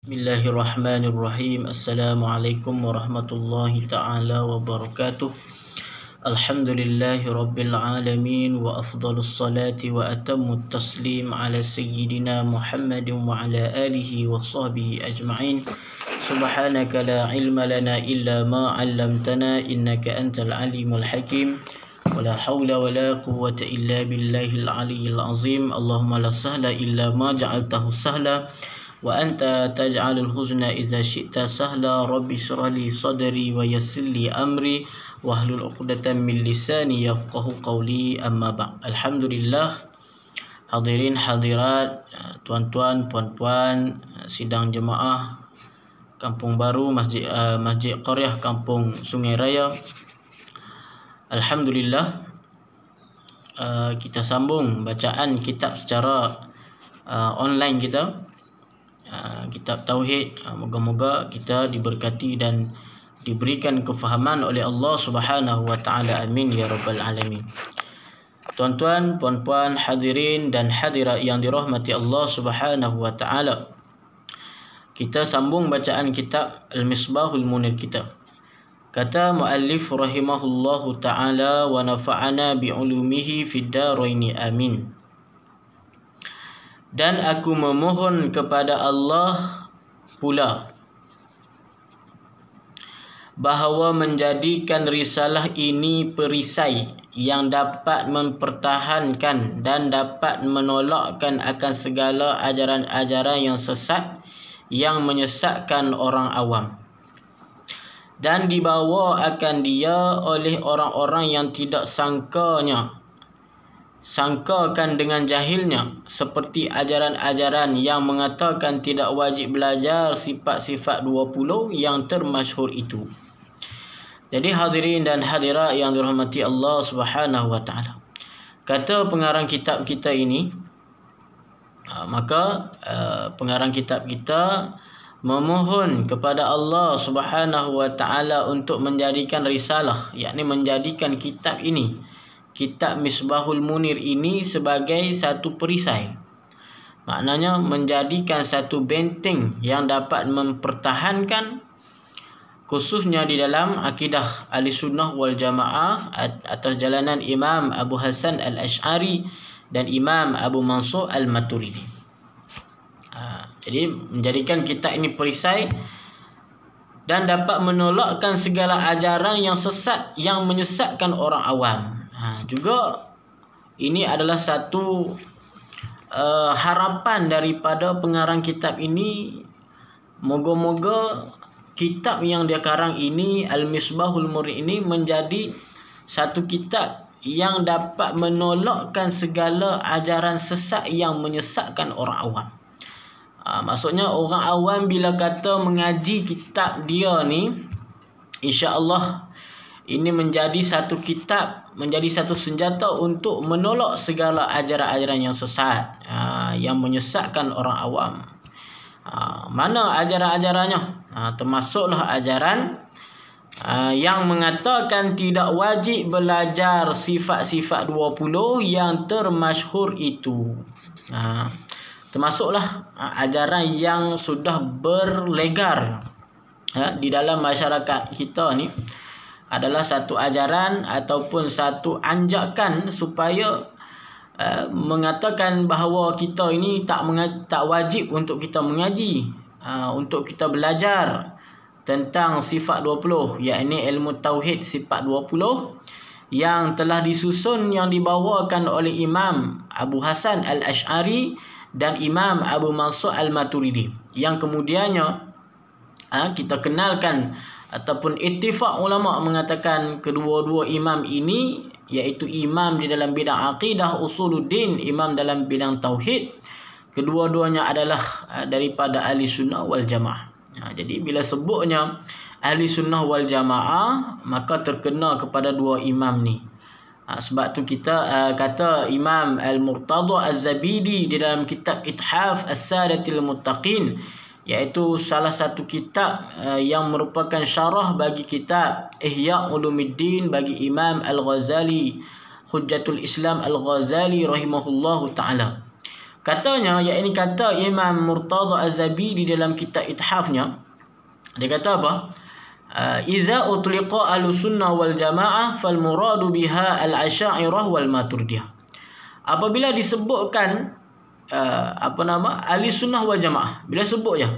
Bismillahirrahmanirrahim. Assalamualaikum warahmatullahi ta'ala wabarakatuh. Alhamdulillahi rabbil alamin. Wa afdalus salati wa atammut taslim ala sayyidina Muhammadin wa ala alihi wa sahbihi ajma'in. Subhanaka la ilma lana illa ma 'allamtana innaka antal alimul hakim. Wa la hawla wa la quwwata illa billahil aliyyil azim. Allahumma la sahla illa ma ja'altahu sahla wa anta taj'alul huzna idza syi'ta sahla. Rabbi shrah li sadri wa yassir li amri wahlul 'uqdatam min lisani yafqahu qawli. Amma ba'd. Alhamdulillah, hadirin hadirat, tuan-tuan puan-puan sidang jemaah Kampung Baru Masjid Qaryah Kampung Sungai Raya. Alhamdulillah, kita sambung bacaan kitab secara online kita, kitab Tauhid. Moga-moga kita diberkati dan diberikan kefahaman oleh Allah Subhanahu wa taala. Amin ya rabbal alamin. Tuan-tuan, puan-puan, hadirin dan hadirat yang dirahmati Allah Subhanahu wa taala, kita sambung bacaan kitab Al-Misbahul Munir kita. Kata muallif rahimahullahu taala, wa nafa'ana bi'ulumihi fid daraini amin. Dan aku memohon kepada Allah pula bahawa menjadikan risalah ini perisai yang dapat mempertahankan dan dapat menolakkan akan segala ajaran-ajaran yang sesat yang menyesatkan orang awam, dan dibawa akan dia oleh orang-orang yang tidak sangkakan dengan jahilnya, seperti ajaran-ajaran yang mengatakan tidak wajib belajar sifat-sifat 20 yang termasyhur itu. Jadi hadirin dan hadirat yang dirahmati Allah Subhanahu wa taala, kata pengarang kitab kita ini, maka pengarang kitab kita memohon kepada Allah Subhanahu wa taala untuk menjadikan risalah, yakni menjadikan kitab ini, kitab Misbahul Munir ini, sebagai satu perisai. Maknanya menjadikan satu benteng yang dapat mempertahankan, khususnya di dalam akidah Ahlussunnah wal Jamaah atas jalanan Imam Abu Hasan Al-Asy'ari dan Imam Abu Mansur Al-Maturidi. Jadi menjadikan kitab ini perisai dan dapat menolakkan segala ajaran yang sesat yang menyesatkan orang awam. Juga ini adalah satu harapan daripada pengarang kitab ini. Moga-moga kitab yang dia karang ini, Al-Misbahul Munir ini, menjadi satu kitab yang dapat menolakkan segala ajaran sesat yang menyesatkan orang awam. Maksudnya orang awam bila kata mengaji kitab dia ni, insya-Allah ini menjadi satu kitab, menjadi satu senjata untuk menolak segala ajaran-ajaran yang sesat, yang menyesatkan orang awam. Mana ajaran-ajarannya? Termasuklah ajaran yang mengatakan tidak wajib belajar sifat-sifat 20 yang termasyhur itu. Termasuklah ajaran yang sudah berlegar di dalam masyarakat kita ni, adalah satu ajaran ataupun satu anjakan supaya mengatakan bahawa kita ini tak wajib untuk kita mengaji, untuk kita belajar tentang sifat 20, yakni ilmu tauhid sifat 20 yang telah disusun, yang dibawakan oleh Imam Abu Hasan Al-Asy'ari dan Imam Abu Mansur Al-Maturidi, yang kemudiannya kita kenalkan ataupun ittifaq ulama mengatakan kedua-dua imam ini, iaitu imam di dalam bidang akidah usuluddin, imam dalam bidang tauhid, kedua-duanya adalah daripada ahli sunnah wal jamaah. Jadi bila sebutnya ahli sunnah wal jamaah, maka terkena kepada dua imam ni. Sebab tu kita kata Imam Al-Murtada Az-Zabidi di dalam kitab Ithaf As-Sadatil Muttaqin, iaitu salah satu kitab yang merupakan syarah bagi kitab Ihya Ulumuddin bagi Imam Al-Ghazali, Hujjatul Islam Al-Ghazali rahimahullahu ta'ala. Katanya, yakni kata Imam Murtada Az-Zabidi di dalam kitab Ithafnya, dia kata apa? Iza utliqa al-sunnah wal jamaah fal muradu biha al-asy'ariyah wal maturidiyah. Apabila disebutkan ahli sunnah wal jamaah, bila sebut je,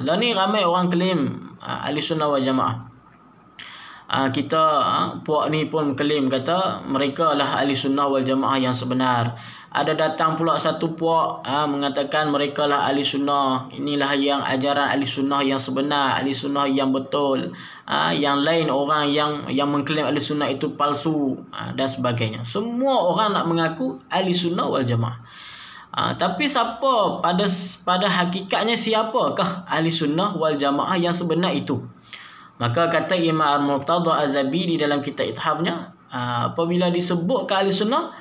lah ni ramai orang claim ahli sunnah wal jamaah. Kita puak ni pun claim kata mereka lah ahli sunnah wal jamaah yang sebenar. Ada datang pula satu puak mengatakan mereka lah ahli sunnah. Inilah yang ajaran ahli sunnah yang sebenar, ahli sunnah yang betul. Yang lain orang yang mengklaim ahli sunnah itu palsu dan sebagainya. Semua orang nak mengaku ahli sunnah wal jamaah. Tapi siapa pada hakikatnya siapakah ahli sunnah wal jamaah yang sebenar itu? Maka kata Imam Murtada Az-Zabidi dalam kitab Ithafnya, apabila disebutkan ahli sunnah,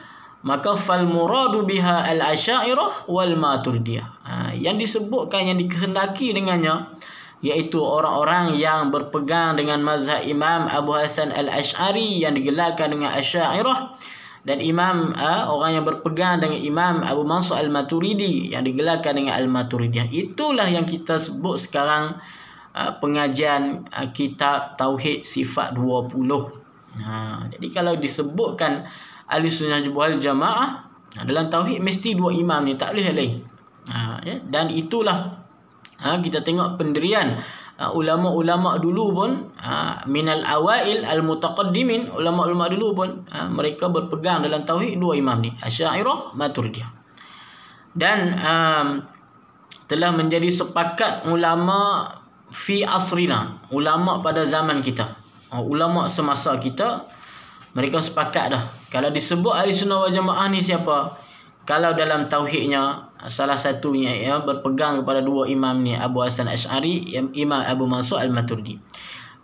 maka fal muradu biha al-asy'ariyah wal maturidiyah. Yang disebutkan, yang dikehendaki dengannya, iaitu orang-orang yang berpegang dengan mazhab Imam Abu Hasan Al-Asy'ari yang digelarkan dengan Asy'ariyah, dan orang yang berpegang dengan Imam Abu Mansur Al-Maturidi yang digelarkan dengan Al-Maturidiyah. Itulah yang kita sebut sekarang pengajian kitab Tauhid Sifat 20. Jadi kalau disebutkan ahli sunnah wal jamaah dalam tauhid, mesti dua imam ni, tak boleh lain. Dan itulah kita tengok pendirian ulama-ulama dulu pun, minal awail al mutaqaddimin, ulama-ulama dulu pun mereka berpegang dalam tauhid dua imam ni, Asy'ariyah, Maturidiyah. Dan telah menjadi sepakat ulama fi asrina, ulama pada zaman kita, ulama semasa kita, mereka sepakat dah. Kalau disebut ahli sunnah wal jamaah ni siapa? Kalau dalam tauhidnya, salah satunya berpegang kepada dua imam ni, Abu Hasan Asy'ari, Imam Abu Mansur Al-Maturidi.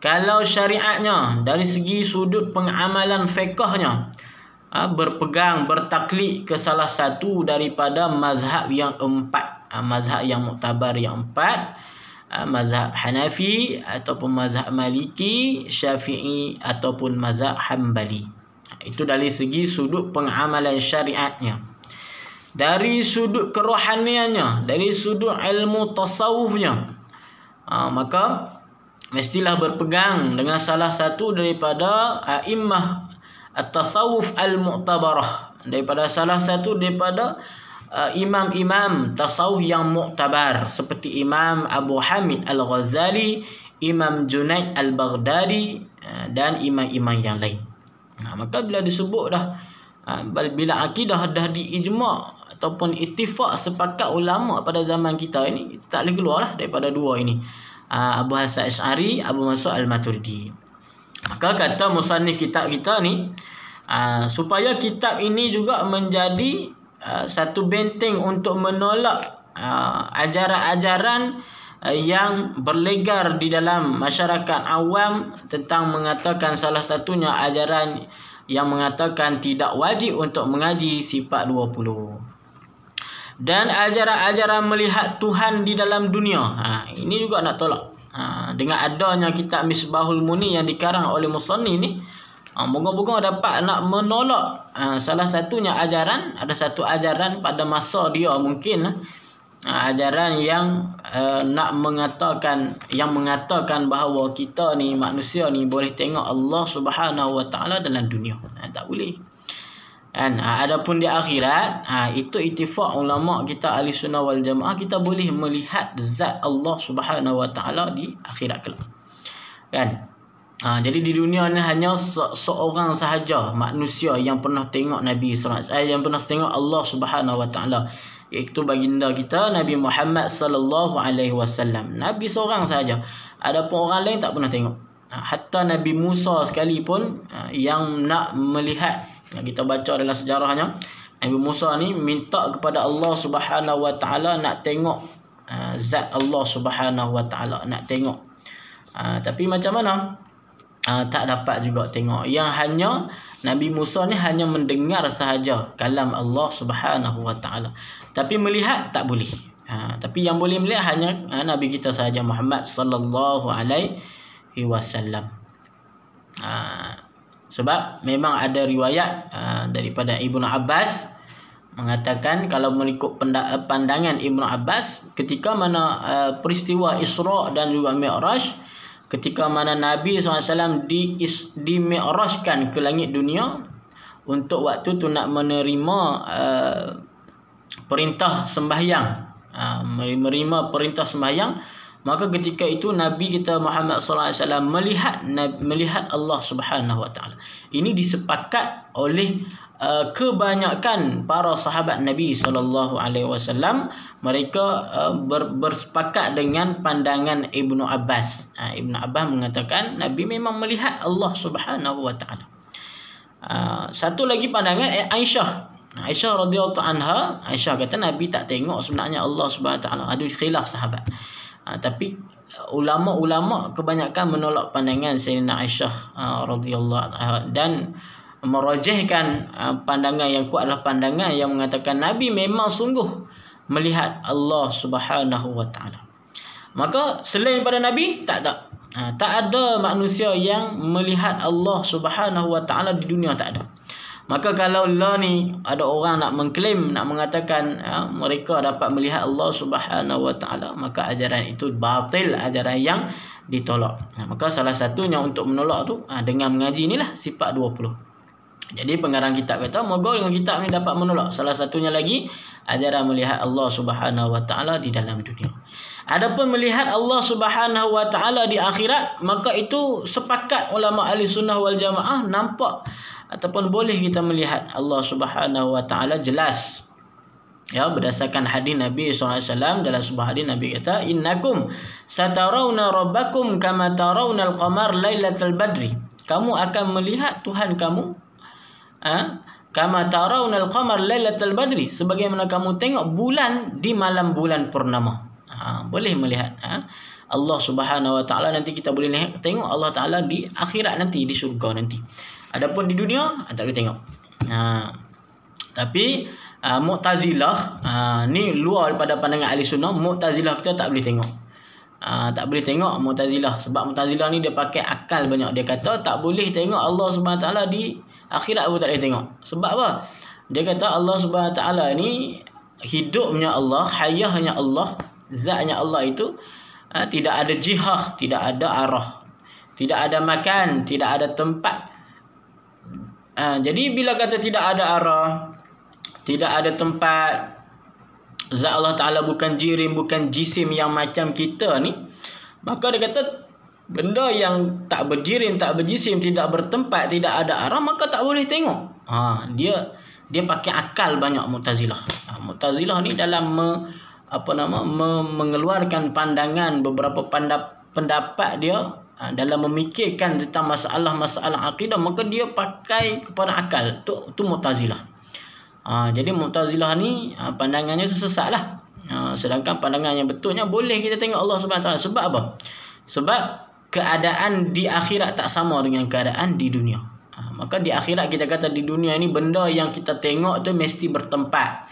Kalau syariatnya, dari segi sudut pengamalan fiqhnya, berpegang, bertaklid ke salah satu daripada mazhab yang empat, mazhab yang muktabar yang empat, mazhab Hanafi ataupun mazhab Maliki, Syafi'i ataupun mazhab Hambali. Itu dari segi sudut pengamalan syariatnya. Dari sudut kerohaniannya, dari sudut ilmu tasawufnya, maka mestilah berpegang dengan salah satu daripada a'immah at-tasawuf al-mu'tabarah, daripada salah satu daripada imam-imam tasawuf yang muktabar, seperti Imam Abu Hamid Al-Ghazali, Imam Junaid Al-Baghdadi, dan imam-imam yang lain. Maka bila disebut dah, bila akidah dah diijma' ataupun ittifaq sepakat ulama pada zaman kita ini, tak boleh keluar lah daripada dua ini, Abu Hasan Asy'ari, Abu Mansur Al-Maturidi. Maka kata musannif kitab kita ni, supaya kitab ini juga menjadi satu benteng untuk menolak ajaran-ajaran yang berlegar di dalam masyarakat awam tentang mengatakan salah satunya ajaran yang mengatakan tidak wajib untuk mengaji sifat 20. Dan ajaran-ajaran melihat Tuhan di dalam dunia, ini juga nak tolak. Dengan adanya kitab Misbahul Muni yang dikarang oleh musannif ni, moga-moga dapat nak menolak salah satunya ajaran. Ada satu ajaran pada masa dia mungkin ajaran yang nak mengatakan, yang mengatakan bahawa kita ni manusia ni boleh tengok Allah Subhanahu Wa Taala dalam dunia. Tak boleh. Kan? Adapun di akhirat, itu ittifaq ulama kita ahli sunnah wal jamaah, kita boleh melihat zat Allah Subhanahu Wa Taala di akhirat kelak. Kan? Jadi di dunia ni hanya seorang sahaja manusia yang pernah tengok Nabi SAW, yang pernah tengok Allah Subhanahu Wa Taala, iaitu baginda kita Nabi Muhammad sallallahu alaihi wasallam. Nabi seorang sahaja. Adapun orang lain tak pernah tengok. Hatta Nabi Musa sekalipun yang nak melihat, yang kita baca dalam sejarahnya, Nabi Musa ni minta kepada Allah Subhanahu Wa Taala nak tengok zat Allah Subhanahu Wa Taala, nak tengok. Tapi macam mana? Tak dapat juga tengok. Yang hanya Nabi Musa ni hanya mendengar sahaja kalam Allah Subhanahu Wa Taala, tapi melihat tak boleh. Tapi yang boleh melihat hanya Nabi kita sahaja, Muhammad sallallahu alaihi wasallam. Sebab memang ada riwayat daripada Ibnu Abbas, mengatakan kalau mengikut pandangan Ibnu Abbas, ketika mana peristiwa Isra dan juga Mi'raj, ketika mana Nabi SAW di-mi'rajkan ke langit dunia, untuk waktu tu nak menerima perintah sembahyang, menerima perintah sembahyang, maka ketika itu Nabi kita Muhammad sallallahu alaihi wasallam melihat Allah Subhanahu wa taala. Ini disepakat oleh kebanyakan para sahabat Nabi sallallahu alaihi wasallam. Mereka bersepakat dengan pandangan Ibnu Abbas. Ibnu Abbas mengatakan Nabi memang melihat Allah Subhanahu wa taala. Satu lagi pandangan Aisyah radhiyallahu anha. Aisyah kata Nabi tak tengok sebenarnya Allah Subhanahu wa taala. Ada khilaf sahabat. Tapi ulama-ulama kebanyakan menolak pandangan Sayyidina Aisyah radhiyallahu anha dan merajihkan pandangan yang kuat adalah pandangan yang mengatakan Nabi memang sungguh melihat Allah Subhanahu wa taala. Maka selain daripada Nabi tak ada manusia yang melihat Allah Subhanahu wa taala di dunia, tak ada. Maka kalau lah ni ada orang nak mengklaim, nak mengatakan mereka dapat melihat Allah Subhanahu wa taala, maka ajaran itu batil, ajaran yang ditolak. Maka salah satunya untuk menolak tu dengan mengaji inilah sifat 20. Jadi pengarang kitab kata moga dengan kitab ni dapat menolak salah satunya lagi ajaran melihat Allah Subhanahu wa taala di dalam dunia. Adapun melihat Allah Subhanahu wa taala di akhirat, maka itu sepakat ulama ahli sunnah wal jamaah nampak ataupun boleh kita melihat Allah Subhanahu wa taala jelas. Ya, berdasarkan hadis Nabi SAW, dalam sebuah hadis Nabi kata innakum satarawna rabbakum kama tarawna al-qamar lailatal badri. Kamu akan melihat Tuhan kamu kama tarawna al-qamar lailatal badri, sebagaimana kamu tengok bulan di malam bulan purnama. Boleh melihat Allah Subhanahu wa taala. Nanti kita boleh tengok Allah taala di akhirat nanti, di syurga nanti. Adapun di dunia tak boleh tengok. Tapi Mu'tazilah ni luar daripada pandangan ahli sunnah. Mu'tazilah kita tak boleh tengok. Tak boleh tengok Mu'tazilah, sebab Mu'tazilah ni dia pakai akal banyak. Dia kata tak boleh tengok Allah Subhanahu wa taala di akhirat pun tak boleh tengok. Sebab apa? Dia kata Allah Subhanahu wa taala ni hidupnya Allah, hayahnya Allah, zatnya Allah itu tidak ada jihah, tidak ada arah, tidak ada makan, tidak ada tempat. Jadi bila kata tidak ada arah, tidak ada tempat, zat Allah Ta'ala bukan jirim, bukan jisim yang macam kita ni, maka dia kata benda yang tak berjirim, tak berjisim, tidak bertempat, tidak ada arah, maka tak boleh tengok. Dia pakai akal banyak Mu'tazilah. Mu'tazilah ni dalam mengeluarkan pandangan, beberapa pendapat dia dalam memikirkan tentang masalah akidah, maka dia pakai kepada akal. Tu Mu'tazilah. Jadi Mu'tazilah ni pandangannya tu sesatlah. Sedangkan pandangan yang betulnya boleh kita tengok Allah Subhanahu wa taala. Sebab apa? Sebab keadaan di akhirat tak sama dengan keadaan di dunia. Maka di akhirat kita kata di dunia ni benda yang kita tengok tu mesti bertempat,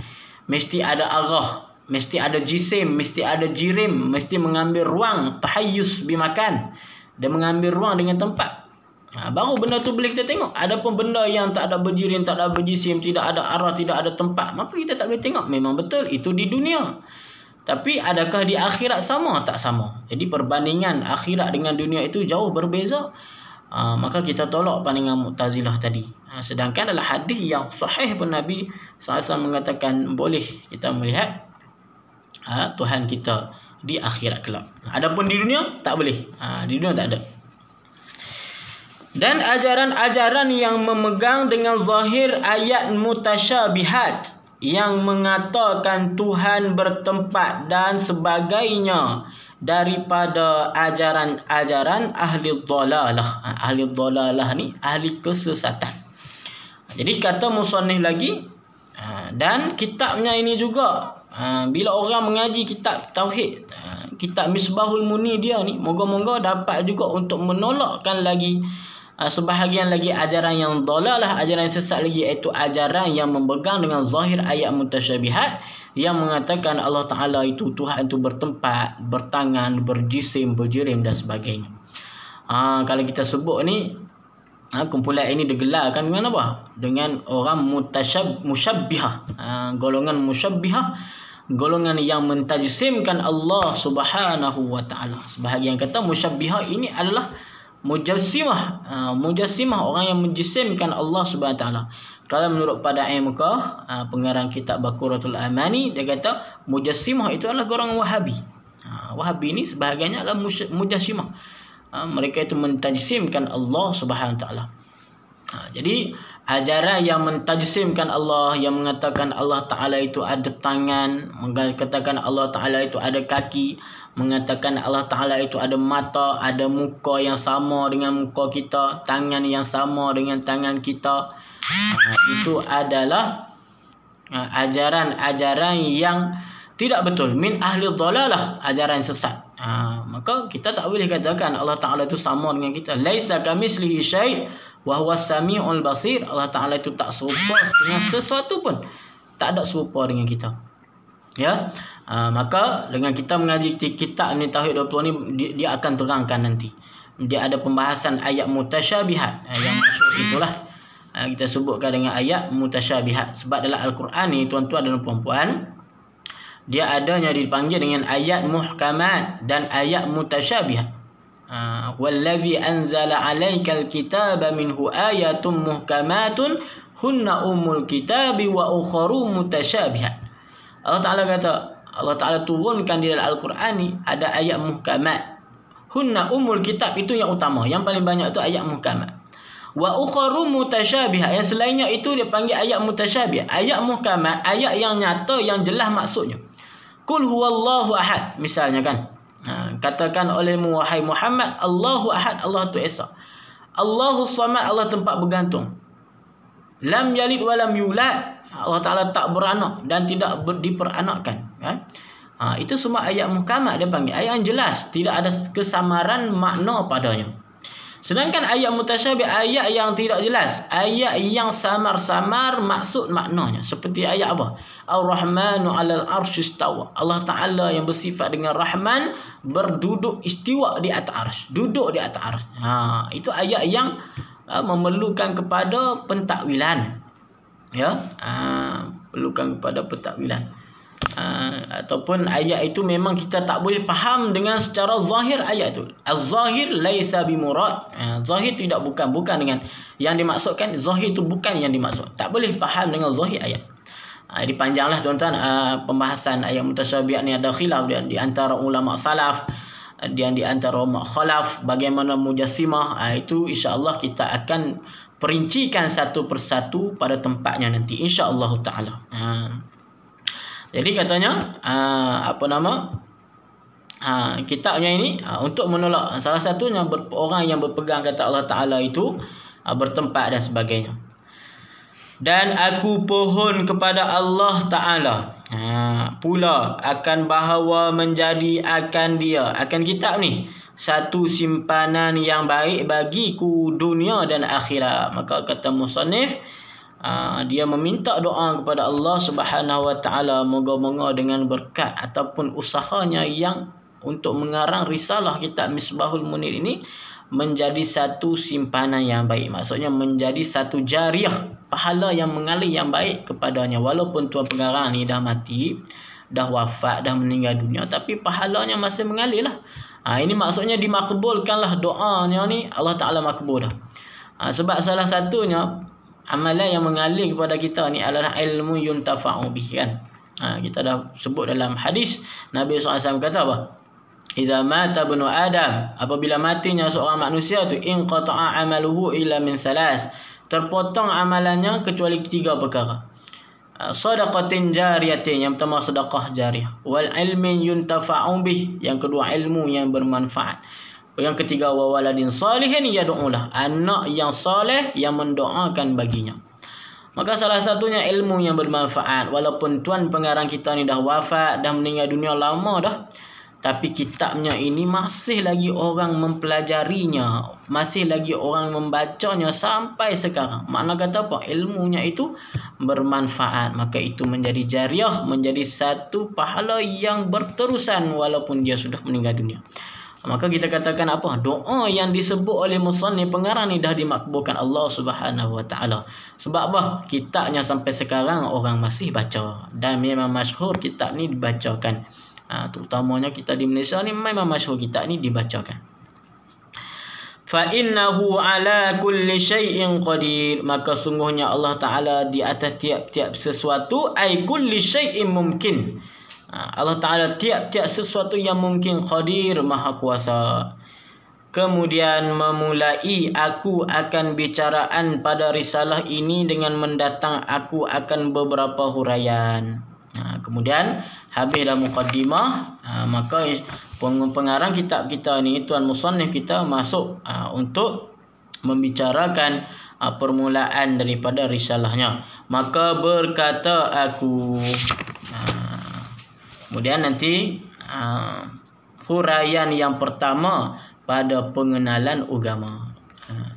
mesti ada arah, mesti ada jisim, mesti ada jirim, mesti mengambil ruang, tahayyus bimakan, dia mengambil ruang dengan tempat. Baru benda tu boleh kita tengok. Adapun benda yang tak ada berjirim, tak ada berjisim, tidak ada arah, tidak ada tempat, maka kita tak boleh tengok. Memang betul itu di dunia. Tapi adakah di akhirat sama? Tak sama. Jadi perbandingan akhirat dengan dunia itu jauh berbeza. Maka kita tolak pandangan Mu'tazilah tadi. Sedangkan dalam hadis yang sahih pun Nabi SAW mengatakan boleh kita melihat Tuhan kita di akhirat kelak. Adapun di dunia tak boleh. Di dunia tak ada. Dan ajaran-ajaran yang memegang dengan zahir ayat mutasyabihat yang mengatakan Tuhan bertempat dan sebagainya daripada ajaran-ajaran ahli dhalalah. Ahli dhalalah ni ahli kesesatan. Jadi kata musannif lagi, dan kitabnya ini juga, bila orang mengaji kitab tauhid, kitab Misbahul Muni dia ni, moga-moga dapat juga untuk menolakkan lagi sebahagian lagi ajaran yang dhalalah, ajaran yang sesat lagi, iaitu ajaran yang memegang dengan zahir ayat mutasyabihat yang mengatakan Allah Ta'ala itu, Tuhan itu bertempat, bertangan, berjisim, berjirim dan sebagainya. Kalau kita sebut ni kumpulan ini digelarkan dengan apa? Dengan orang musyabbihah. Golongan musyabbihah, golongan yang mentajsimkan Allah Subhanahu wa taala. Sebahagian kata musyabbihah ini adalah mujassimah. Mujassimah, orang yang menjisimkan Allah Subhanahu wa taala. Kalau menurut pada Mekah, pengarang kitab Baqaratul Amani, dia kata mujassimah itu adalah golongan Wahabi. Wahabi ini sebahagiannya adalah mujassimah. Mereka itu mentajsimkan Allah Subhanahu wa taala. Jadi ajaran yang mentajsimkan Allah, yang mengatakan Allah taala itu ada tangan, mengatakan Allah taala itu ada kaki, mengatakan Allah taala itu ada mata, ada muka yang sama dengan muka kita, tangan yang sama dengan tangan kita, itu adalah ajaran-ajaran yang tidak betul, min ahli dhalalah, ajaran sesat. Maka kita tak boleh katakan Allah taala itu sama dengan kita. Laisa kamitslihi syai' wa huwas samiul basir. Allah taala itu tak serupa dengan sesuatu pun, tak ada serupa dengan kita. Ya. Maka dengan kita mengaji kitab ni Tauhid 20 ni, dia akan terangkan nanti. Dia ada pembahasan ayat mutasyabihat yang masyhur itulah. Kita sebutkan dengan ayat mutasyabihat. Sebab dalam Al-Quran ni, tuan-tuan dan puan-puan, dia adanya dipanggil dengan ayat muhkamat dan ayat mutasyabihat. Wallazi anzala 'alaikal kitaba minhu ayatun muhkamatun hunna ummul kitabi wa ukharu mutasyabihat. Allah Taala kata, Allah Taala turunkan di dalam Al-Quran ni ada ayat muhkamat. Hunna ummul kitab, itu yang utama, yang paling banyak tu ayat muhkamat. Wa ukharu mutasyabihat, yang selainnya itu dia panggil ayat mutasyabihat. Ayat muhkamat, ayat yang nyata, yang jelas maksudnya. Qul huwallahu ahad, misalnya kan. Katakan olehmu wahai Muhammad, Allahu ahad, Allah tu esa. Allahu samad, Allah tempat bergantung. Lam yalid wa lam yulad, Allah Taala tak beranak dan tidak diperanakkan. Itu semua ayat muhkamat dia panggil, ayat yang jelas, tidak ada kesamaran makna padanya. Sedangkan ayat mutasyabih, ayat yang tidak jelas, ayat yang samar-samar maksud maknanya. Seperti ayat apa? Ar-Rahmanu 'alal arsy istawa. Allah Taala yang bersifat dengan Rahman berduduk istiwa di atas arsy, duduk di atas arsy. Itu ayat yang memerlukan kepada pentakwilan. Ya, perlukan kepada pentakwilan. Ataupun ayat itu memang kita tak boleh faham dengan secara zahir ayat itu. Az-zahir laisa bimurad. Zahir tidak bukan dengan yang dimaksudkan. Zahir itu bukan yang dimaksud. Tak boleh faham dengan zahir ayat. Jadi panjanglah tuan-tuan, pembahasan ayat mutasyabihat ni ada khilaf di antara ulama salaf dan di antara ulama khalaf. Bagaimana mujassimah, itu insya-Allah kita akan perincikan satu persatu pada tempatnya nanti insya-Allah taala. Jadi katanya kitabnya ini untuk menolak salah satunya orang yang berpegang kata Allah Taala itu bertempat dan sebagainya. Dan aku pohon kepada Allah Taala pula akan bahawa menjadi akan kitab ni satu simpanan yang baik bagiku dunia dan akhirat. Maka kata musannif, dia meminta doa kepada Allah Subhanahu wa taala, moga-moga dengan berkat ataupun usahanya yang untuk mengarang risalah kitab Misbahul Munir ini menjadi satu simpanan yang baik. Maksudnya menjadi satu jariah, pahala yang mengalir yang baik kepadanya. Walaupun tuan pengarang ni dah mati, dah wafat, dah meninggal dunia, tapi pahalanya masih mengalir lah. Ini maksudnya dimakbulkanlah doanya ni, Allah Ta'ala makbul dah. Sebab salah satunya amalan yang mengalir kepada kita ni adalah ilmu yuntafa'u bih, kan. Kita dah sebut dalam hadis Nabi SAW kata apa? Idza mata ibnu Adam, apabila matinya seorang manusia tu, inqata'a amaluhu illa min salas, terpotong amalannya kecuali 3 perkara. Sadaqatin jariyatin, yang pertama sedekah jariah, wal ilmin yuntafa'u bih, yang kedua ilmu yang bermanfaat, yang ketiga wa waladin salihin yad'ulah, anak yang soleh yang mendoakan baginya. Maka salah satunya ilmu yang bermanfaat. Walaupun tuan pengarang kita ni dah wafat, dah meninggal dunia lama dah, tapi kitabnya ini masih lagi orang mempelajarinya, masih lagi orang membacanya sampai sekarang. Makna kata apa? Ilmunya itu bermanfaat. Maka itu menjadi jariah, menjadi satu pahala yang berterusan walaupun dia sudah meninggal dunia. Maka kita katakan apa? Doa yang disebut oleh musannif pengarang ni dah dimakbulkan Allah Subhanahu Wa Taala. Sebab apa? Kitabnya sampai sekarang orang masih baca dan memang masyhur kitab ni dibacakan. Terutamanya kita di Malaysia ni memang masyhur kitab ni dibacakan. Fa innahu ala kulli syai'in qadir, maka sungguhnya Allah Taala di atas tiap-tiap sesuatu, ai kulli syai'in mumkin. Allah Ta'ala tiap-tiap sesuatu yang mungkin, qadir, maha kuasa. Kemudian memulai aku akan bicaraan pada risalah ini dengan mendatang aku akan beberapa huraian. Kemudian habislah muqaddimah, maka pengarang kitab kita ni, tuan musannif kita masuk untuk membicarakan permulaan daripada risalahnya. Maka berkata aku, kemudian nanti huraian yang pertama pada pengenalan agama.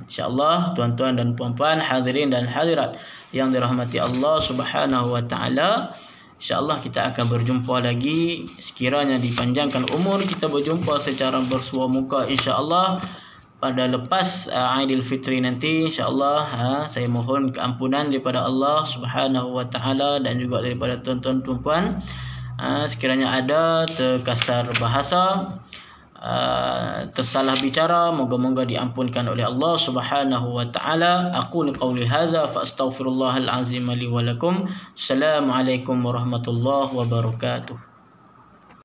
InsyaAllah tuan-tuan dan puan-puan, hadirin dan hadirat yang dirahmati Allah Subhanahu Wa Taala, InsyaAllah kita akan berjumpa lagi. Sekiranya dipanjangkan umur, kita berjumpa secara bersua muka InsyaAllah pada lepas Aidilfitri nanti. InsyaAllah saya mohon keampunan daripada Allah Subhanahu Wa Taala dan juga daripada tuan-tuan puan-puan. Sekiranya ada terkasar bahasa, tersalah bicara, moga-moga diampunkan oleh Allah Subhanahu Wa Taala. Aqulu qawli hadza fa astaghfirullahal azim li wa lakum. Assalamualaikum warahmatullahi wabarakatuh.